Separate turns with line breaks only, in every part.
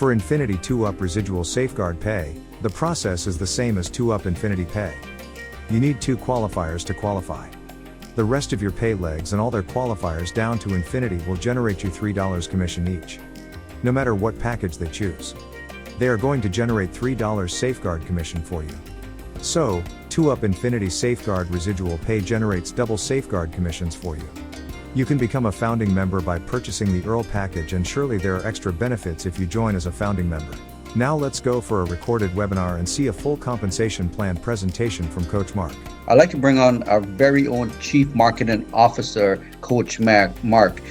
For Infinity 2-Up Residual Safeguard Pay, the process is the same as 2-Up Infinity Pay. You need 2 qualifiers to qualify. The rest of your pay legs and all their qualifiers down to Infinity will generate you $3 commission each. No matter what package they choose. They are going to generate $3 safeguard commission for you. So, 2-Up Infinity Safeguard Residual Pay generates double safeguard commissions for you. You can become a founding member by purchasing the Earl package, and surely there are extra benefits if you join as a founding member. Now let's go for a recorded webinar and see a full compensation plan presentation from Coach Marc.
I'd like to bring on our very own Chief Marketing Officer, Coach Marc.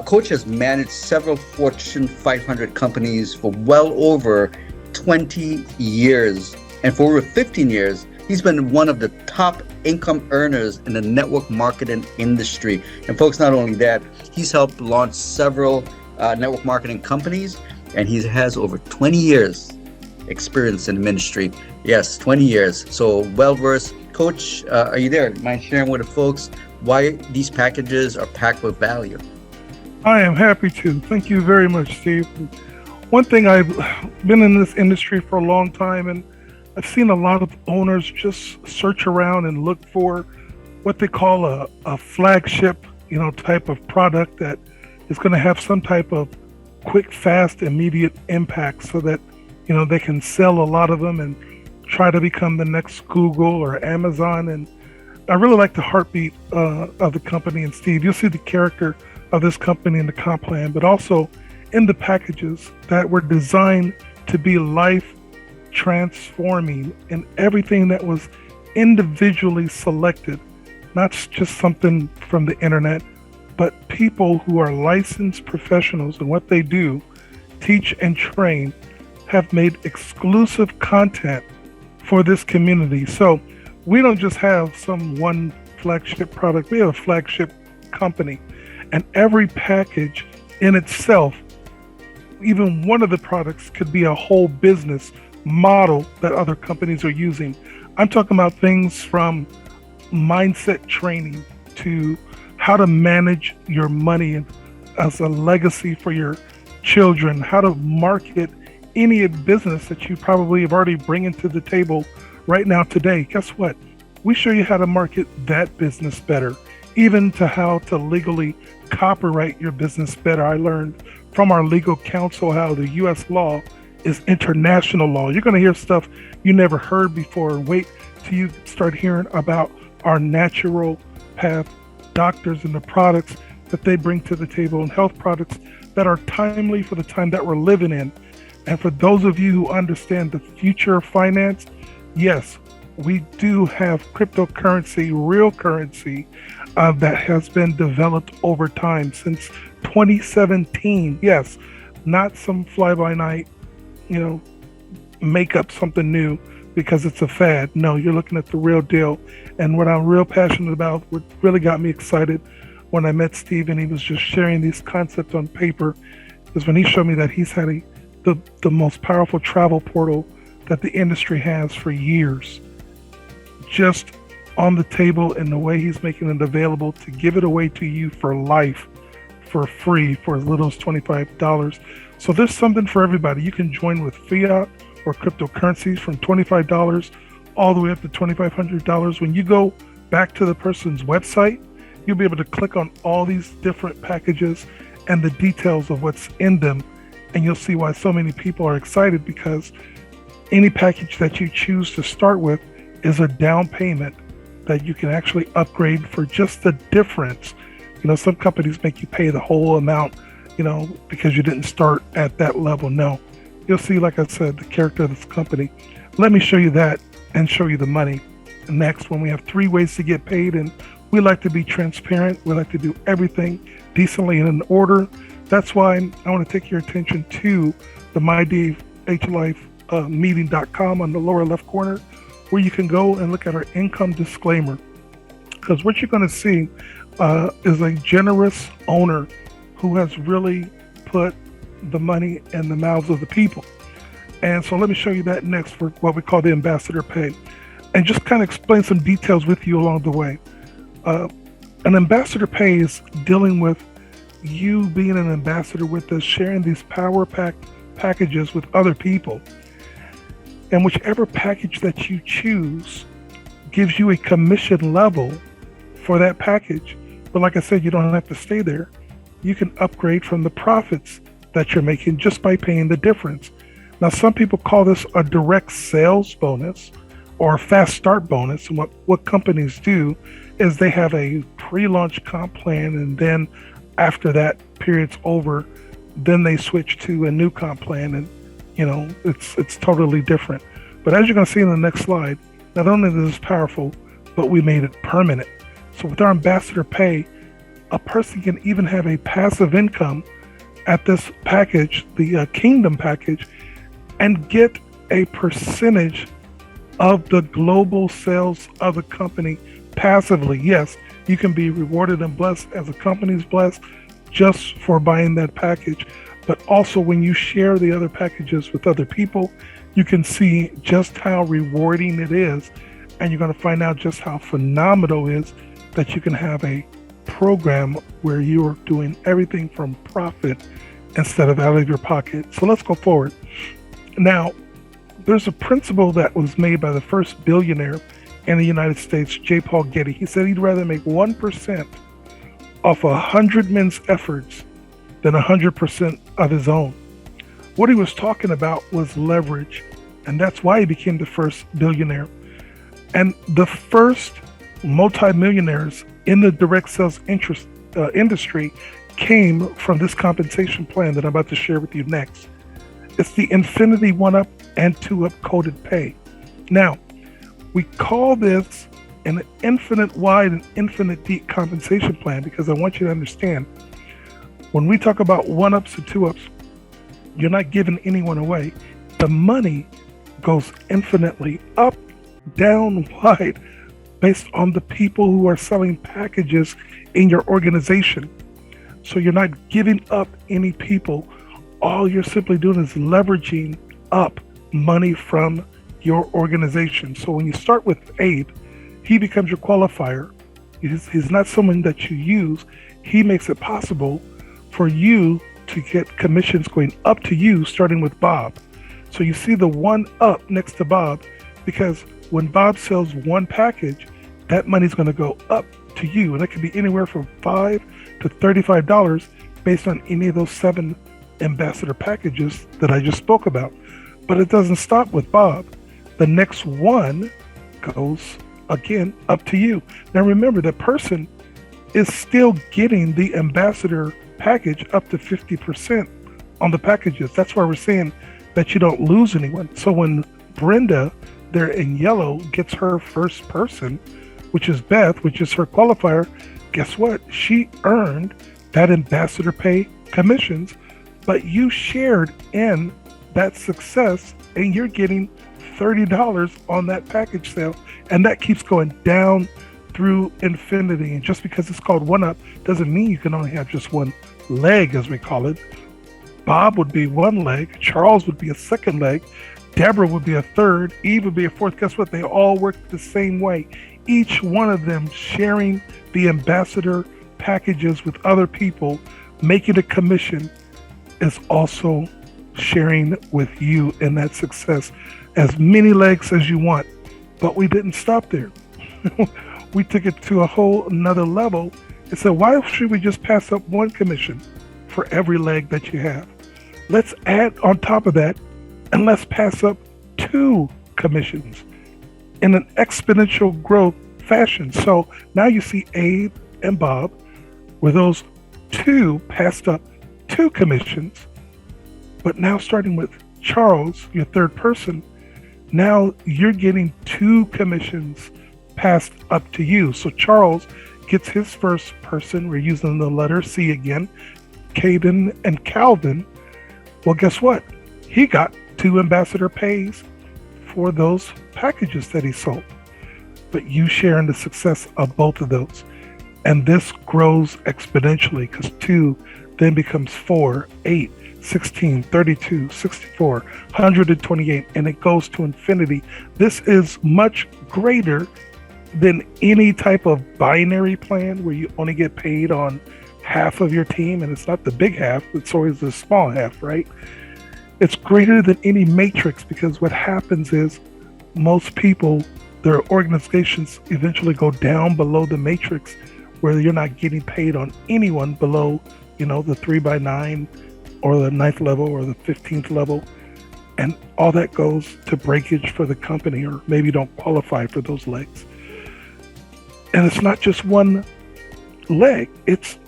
Coach has managed several Fortune 500 companies for well over 20 years. And for over 15 years, he's been one of the top income earners in the network marketing industry. And folks, not only that, he's helped launch several network marketing companies, and he has over 20 years experience in the ministry. Yes, 20 years. So well-versed. Coach, are you there? Mind sharing with the folks why these packages are packed with value?
I am happy to. Thank you very much, Steve. One thing, I've been in this industry for a long time, and I've seen a lot of owners just search around and look for what they call a flagship, type of product that is going to have some type of quick, fast, immediate impact, so that they can sell a lot of them and try to become the next Google or Amazon. And I really like the heartbeat of the company. And Steve, you'll see the character of this company in the comp plan, but also in the packages that were designed to be life transforming, and everything that was individually selected, not just something from the internet, but people who are licensed professionals in what they do, teach and train, have made exclusive content for this community. So we don't just have some one flagship product, we have a flagship company, and every package in itself, even one of the products, could be a whole business model that other companies are using. I'm talking about things from mindset training to how to manage your money as a legacy for your children, how to market any business that you probably have already bringing to the table right now today. Guess what? We show you how to market that business better, even to how to legally copyright your business better. I learned from our legal counsel how the U.S. law is international law. You're going to hear stuff you never heard before. Wait till you start hearing about our natural path doctors and the products that they bring to the table, and health products that are timely for the time that we're living in. And for those of you who understand the future of finance, yes, we do have cryptocurrency, real currency, that has been developed over time since 2017. Yes, not some fly-by-night, make up something new because it's a fad. No, you're looking at the real deal. And what I'm real passionate about, what really got me excited when I met Steve and he was just sharing these concepts on paper, is when he showed me that he's had the most powerful travel portal that the industry has for years, just on the table, and the way he's making it available to give it away to you for life, for free, for as little as $25. So there's something for everybody. You can join with fiat or cryptocurrencies from $25 all the way up to $2,500. When you go back to the person's website, you'll be able to click on all these different packages and the details of what's in them. And you'll see why so many people are excited, because any package that you choose to start with is a down payment that you can actually upgrade for just the difference. Some companies make you pay the whole amount, because you didn't start at that level. No, you'll see, like I said, the character of this company. Let me show you that and show you the money next, when we have 3 ways to get paid. And we like to be transparent. We like to do everything decently and in order. That's why I want to take your attention to the MyDHLife meeting.com on the lower left corner, where you can go and look at our income disclaimer. Because what you're going to see is a generous owner who has really put the money in the mouths of the people. And so let me show you that next, for what we call the ambassador pay, and just kind of explain some details with you along the way. An ambassador pay is dealing with you being an ambassador with us, sharing these power packed packages with other people. And whichever package that you choose gives you a commission level for that package. But like I said, you don't have to stay there. You can upgrade from the profits that you're making just by paying the difference. Now, some people call this a direct sales bonus or a fast start bonus. And what companies do is they have a pre-launch comp plan, and then after that period's over, then they switch to a new comp plan, and it's totally different. But as you're going to see in the next slide, not only is this powerful, but we made it permanent. So with our ambassador pay, a person can even have a passive income at this package, the Kingdom package, and get a percentage of the global sales of the company passively. Yes, you can be rewarded and blessed as a company's blessed just for buying that package. But also when you share the other packages with other people, you can see just how rewarding it is. And you're going to find out just how phenomenal it is that you can have a program where you're doing everything from profit instead of out of your pocket. So let's go forward. Now, there's a principle that was made by the first billionaire in the United States, J. Paul Getty. He said he'd rather make 1% off 100 men's efforts than 100% of his own. What he was talking about was leverage, and that's why he became the first billionaire. And the first multimillionaires in the direct sales industry came from this compensation plan that I'm about to share with you next. It's the Infinity 1-Up and 2-Up coded pay. Now, we call this an infinite wide and infinite deep compensation plan because I want you to understand, when we talk about 1-Ups and 2-Ups, you're not giving anyone away. The money goes infinitely up, down, wide, based on the people who are selling packages in your organization. So you're not giving up any people. All you're simply doing is leveraging up money from your organization. So when you start with Abe, he becomes your qualifier. He's not someone that you use. He makes it possible for you to get commissions going up to you, starting with Bob. So you see the 1-Up next to Bob, because when Bob sells one package, that money's going to go up to you. And it could be anywhere from $5 to $35 based on any of those 7 ambassador packages that I just spoke about. But it doesn't stop with Bob. The next one goes again up to you. Now remember, the person is still getting the ambassador package up to 50% on the packages. That's why we're saying that you don't lose anyone. So when Brenda there in yellow gets her first person, which is Beth, which is her qualifier, guess what? She earned that ambassador pay commissions, but you shared in that success and you're getting $30 on that package sale. And that keeps going down through infinity. And just because it's called 1-Up doesn't mean you can only have just one leg, as we call it. Bob would be one leg, Charles would be a second leg, Deborah would be a third, Eve would be a fourth. Guess what? They all work the same way. Each one of them sharing the ambassador packages with other people, making a commission, is also sharing with you in that success. As many legs as you want. But we didn't stop there. We took it to a whole another level and said, why should we just pass up one commission for every leg that you have? Let's add on top of that, and let's pass up 2 commissions in an exponential growth fashion. So now you see Abe and Bob, where those 2 passed up 2 commissions. But now starting with Charles, your third person, now you're getting 2 commissions passed up to you. So Charles gets his first person. We're using the letter C again, Caden and Calvin. Well, guess what? He got 2 ambassador pays for those packages that he sold. But you share in the success of both of those. And this grows exponentially because 2 then becomes 4, 8, 16, 32, 64, 128, and it goes to infinity. This is much greater than any type of binary plan where you only get paid on half of your team, and it's not the big half, it's always the small half, right? It's greater than any matrix, because what happens is most people, their organizations eventually go down below the matrix, where you're not getting paid on anyone below, the 3x9 or the 9th level or the 15th level. And all that goes to breakage for the company, or maybe you don't qualify for those legs. And it's not just one leg, it's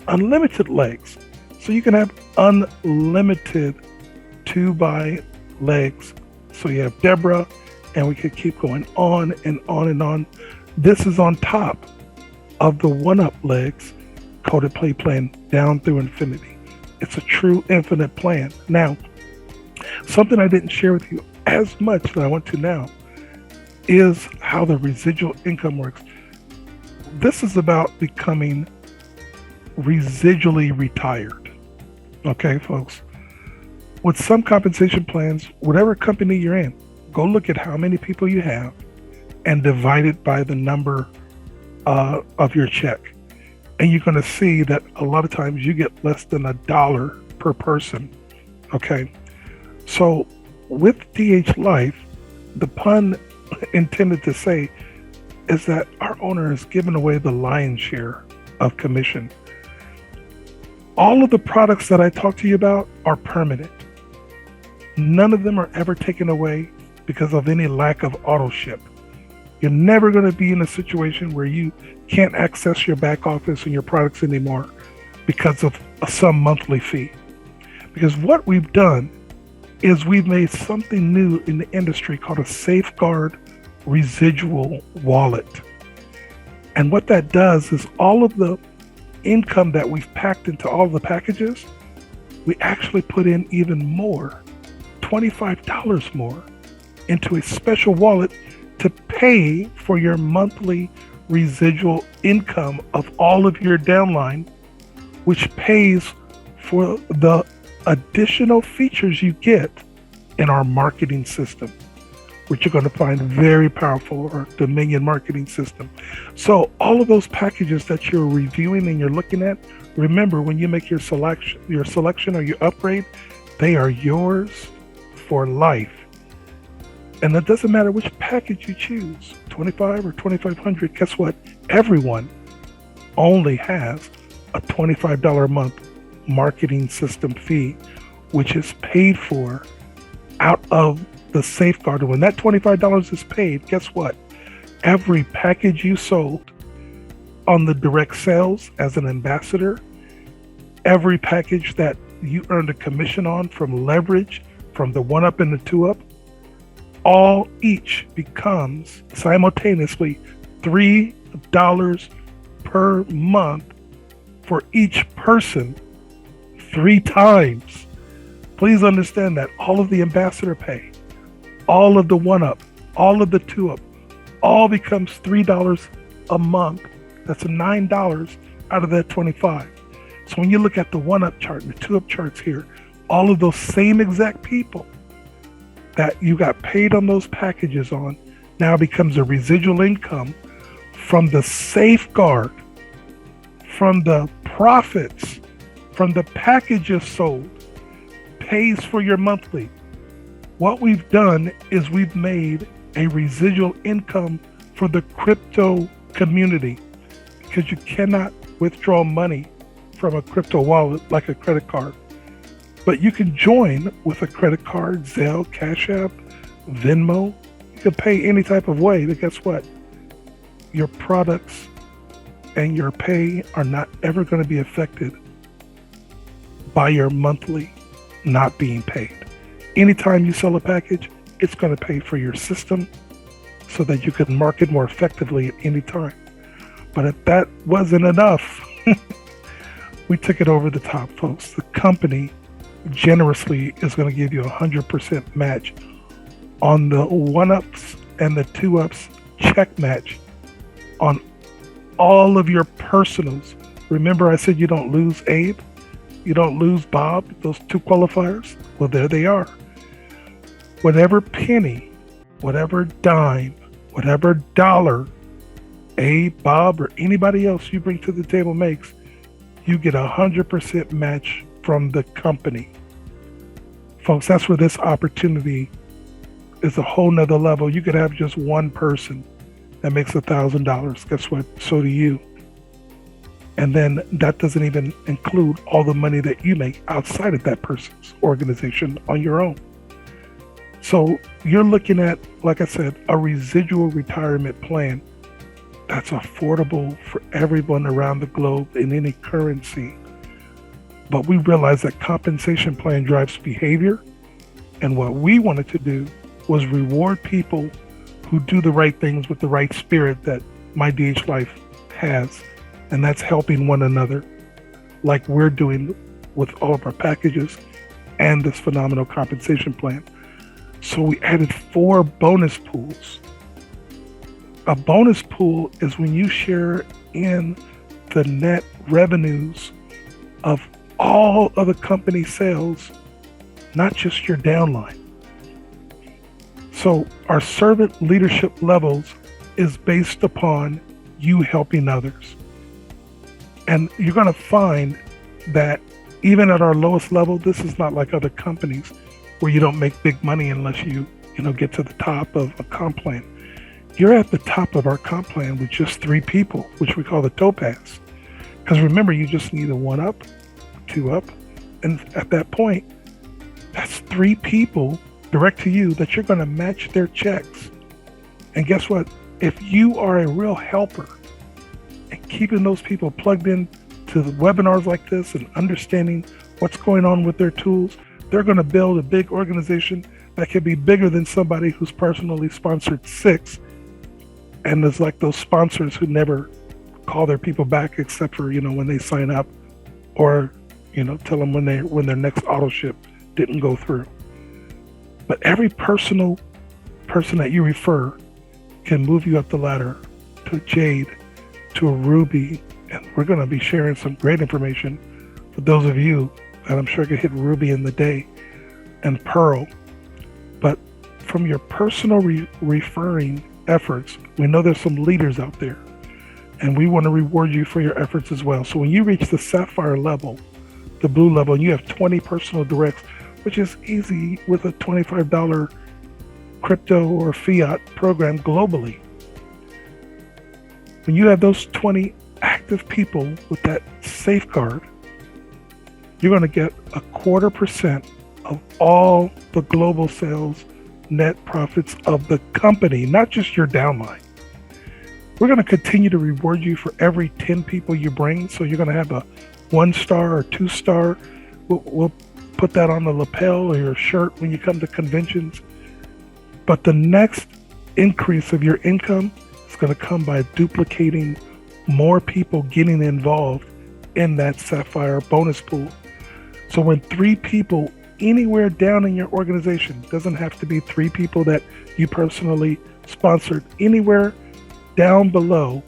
unlimited legs. So you can have unlimited 2x legs. So you have Deborah, and we could keep going on and on and on. This is on top of the 1-up legs coded play plan down through infinity. It's a true infinite plan. Now, something I didn't share with you as much that I want to now is how the residual income works. This is about becoming residually retired. Okay, folks? With some compensation plans, whatever company you're in, go look at how many people you have and divide it by the number of your check. And you're going to see that a lot of times you get less than $1 per person. Okay. So with DHLife, the pun intended to say is that our owner has given away the lion's share of commission. All of the products that I talk to you about are permanent. None of them are ever taken away because of any lack of auto ship. You're never going to be in a situation where you can't access your back office and your products anymore because of some monthly fee. Because what we've done is we've made something new in the industry called a safeguard residual wallet. And what that does is all of the income that we've packed into all the packages, we actually put in even more, $25 more, into a special wallet to pay for your monthly residual income of all of your downline, which pays for the additional features you get in our marketing system, which you're going to find very powerful, our Dominion marketing system. So all of those packages that you're reviewing and you're looking at, remember, when you make your selection or your upgrade, they are yours for life. And it doesn't matter which package you choose, 25 or 2,500, guess what? Everyone only has a $25 a month marketing system fee, which is paid for out of the safeguard. And when that $25 is paid, guess what? Every package you sold on the direct sales as an ambassador, every package that you earned a commission on from leverage, from the 1-up and the 2-up, all each becomes simultaneously $3 per month for each person 3 times. Please understand that all of the ambassador pay, all of the 1-up, all of the 2-up, all becomes $3 a month. That's $9 out of that 25. So when you look at the 1-up chart and the 2-up charts here, all of those same exact people that you got paid on those packages on now becomes a residual income from the safeguard, from the profits, from the packages sold, pays for your monthly. What we've done is we've made a residual income for the crypto community, because you cannot withdraw money from a crypto wallet like a credit card. But you can join with a credit card, Zelle, Cash App, Venmo. You can pay any type of way, but guess what? Your products and your pay are not ever going to be affected by your monthly not being paid. Anytime you sell a package, it's going to pay for your system so that you can market more effectively at any time. But if that wasn't enough, we took it over the top, folks. The company generously is going to give you 100% match on the 1-ups and the 2-ups check match on all of your personals. Remember I said you don't lose Abe, you don't lose Bob, those 2 qualifiers? Well, there they are. Whatever penny, whatever dime, whatever dollar Abe, Bob, or anybody else you bring to the table makes, you get 100% match from the company Folks, that's where this opportunity is a whole nother level. You could have just one person that makes $1,000. Guess what? So do you. And then that doesn't even include all the money that you make outside of that person's organization on your own. So you're looking at, like I said, a residual retirement plan that's affordable for everyone around the globe in any currency. But we realize that compensation plan drives behavior. And what we wanted to do was reward people who do the right things with the right spirit that MyDHLife has. And that's helping one another like we're doing with all of our packages and this phenomenal compensation plan. So we added 4 bonus pools. A bonus pool is when you share in the net revenues of all of the company sales, not just your downline. So our servant leadership levels is based upon you helping others. And you're going to find that even at our lowest level, this is not like other companies where you don't make big money unless you get to the top of a comp plan. You're at the top of our comp plan with just 3 people, which we call the topaz. Because remember, you just need a 1 up, 2 up. And at that point, that's 3 people direct to you that you're going to match their checks. And guess what? If you are a real helper and keeping those people plugged in to the webinars like this and understanding what's going on with their tools, they're going to build a big organization that can be bigger than somebody who's personally sponsored 6. And it's like those sponsors who never call their people back except for, when they sign up, or, tell them when their next auto ship didn't go through. But every person that you refer can move you up the ladder to a Jade, to a Ruby, and we're going to be sharing some great information for those of you that I'm sure could hit Ruby in the day, and Pearl. But from your personal referring efforts, we know there's some leaders out there, and we want to reward you for your efforts as well. So when you reach the Sapphire level, the blue level, and you have 20 personal directs, which is easy with a $25 crypto or fiat program globally. When you have those 20 active people with that safeguard, you're going to get 0.25% of all the global sales net profits of the company, not just your downline. We're going to continue to reward you for every 10 people you bring. So you're going to have a 1-star or 2-star. We'll put that on the lapel or your shirt when you come to conventions. But the next increase of your income is going to come by duplicating more people getting involved in that Sapphire bonus pool. So when 3 people anywhere down in your organization, doesn't have to be 3 people that you personally sponsored, anywhere down below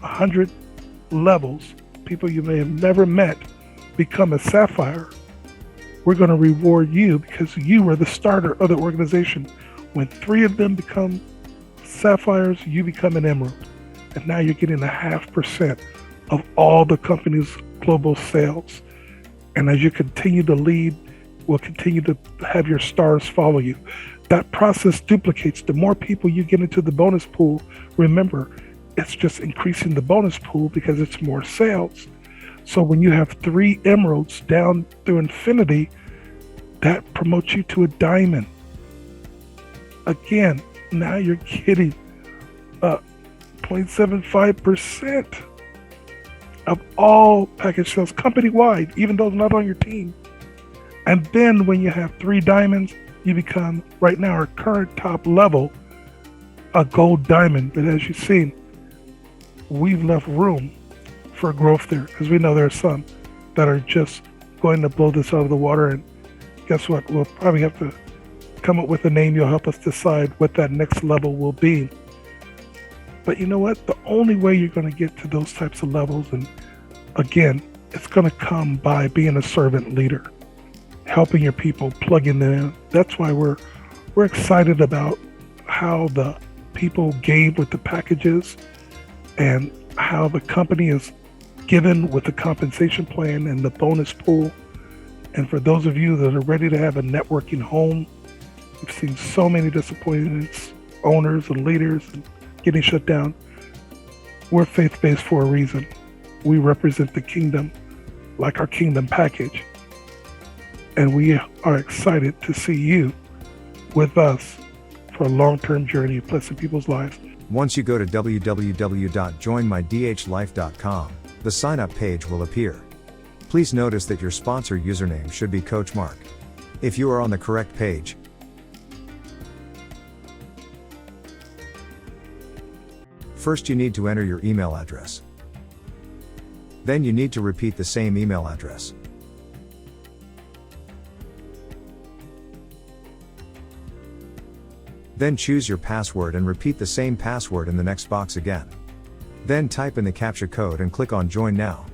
100 levels, people you may have never met become a Sapphire, we're going to reward you because you were the starter of the organization. When 3 of them become Sapphires, you become an Emerald. And now you're getting 0.5% of all the company's global sales. And as you continue to lead, we'll continue to have your stars follow you. That process duplicates. The more people you get into the bonus pool, remember, it's just increasing the bonus pool because it's more sales. So when you have 3 emeralds down through infinity, that promotes you to a diamond. Again, now you're getting 0.75% of all package sales company-wide, even those not on your team. And then when you have 3 diamonds, you become, right now, our current top level, a gold diamond. But as you've seen, we've left room for growth there because we know there are some that are just going to blow this out of the water. And guess what? We'll probably have to come up with a name. You'll help us decide what that next level will be. But you know what? The only way you're going to get to those types of levels, and again, it's going to come by being a servant leader, helping your people, plugging them in. That's why we're excited about how the people gave with the packages and how the company is given with the compensation plan and the bonus pool. And for those of you that are ready to have a networking home, we've seen so many disappointments, owners and leaders and getting shut down. We're faith-based for a reason. We represent the kingdom, like our kingdom package. And we are excited to see you with us for a long-term journey of blessing people's lives.
Once you go to www.joinmydhlife.com, the sign-up page will appear. Please notice that your sponsor username should be Coach Marc. If you are on the correct page, first you need to enter your email address. Then you need to repeat the same email address. Then choose your password and repeat the same password in the next box again. Then type in the CAPTCHA code and click on Join Now.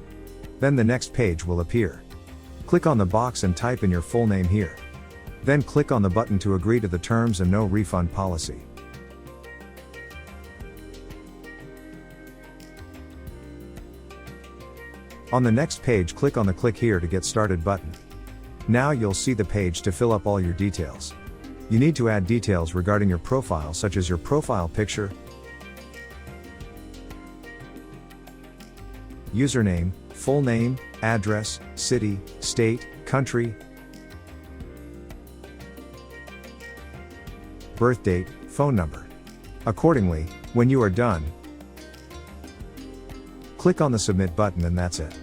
Then the next page will appear. Click on the box and type in your full name here. Then click on the button to agree to the terms and no refund policy. On the next page, click on the Click Here to Get Started button. Now you'll see the page to fill up all your details. You need to add details regarding your profile, such as your profile picture, username, full name, address, city, state, country, birth date, phone number. Accordingly, when you are done, click on the Submit button and that's it.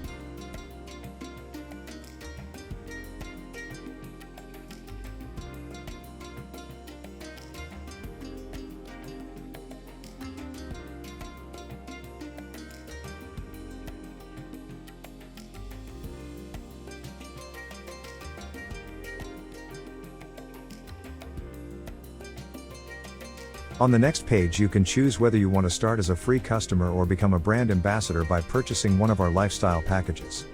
On the next page, you can choose whether you want to start as a free customer or become a brand ambassador by purchasing one of our lifestyle packages.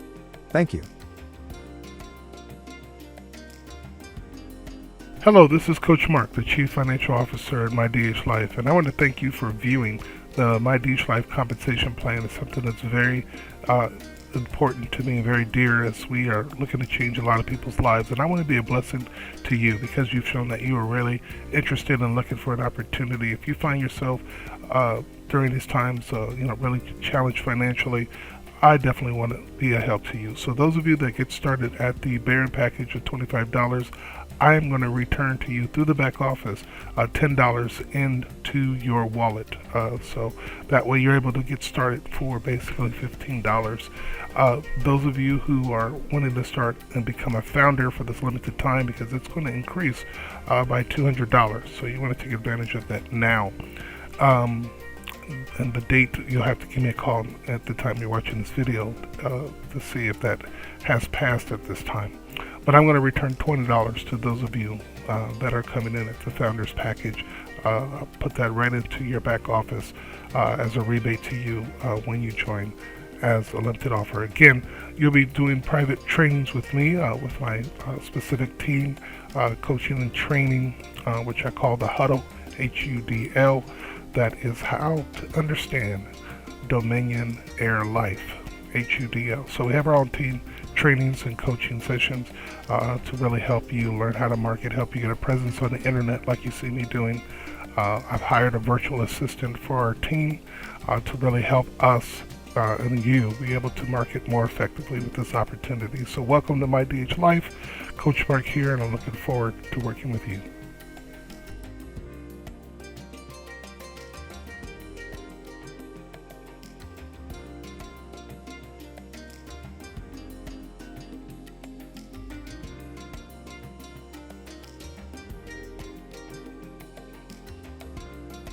Thank you.
Hello, this is Coach Marc, the Chief Financial Officer at MyDHLife, and I want to thank you for viewing the MyDHLife compensation plan. It's something that's very important to me and very dear as we are looking to change a lot of people's lives. And I want to be a blessing to you because you've shown that you are really interested in looking for an opportunity. If you find yourself during these times, really challenged financially, I definitely want to be a help to you. So those of you that get started at the Baron package of $25, I am going to return to you through the back office $10 into your wallet. So that way you're able to get started for basically $15. Those of you who are wanting to start and become a founder for this limited time, because it's going to increase by $200. So you want to take advantage of that now. And the date, you'll have to give me a call at the time you're watching this video to see if that has passed at this time. But I'm going to return $20 to those of you that are coming in at the Founders Package. I'll put that right into your back office as a rebate to you when you join as a limited offer. Again, you'll be doing private trainings with me, with my specific team, coaching and training, which I call the Huddle, HUDL. That is how to understand Dominion Air Life, HUDL. So we have our own team trainings and coaching sessions to really help you learn how to market, help you get a presence on the internet like you see me doing. I've hired a virtual assistant for our team to really help us and you be able to market more effectively with this opportunity. So welcome to MyDHLife. Coach Marc here, and I'm looking forward to working with you.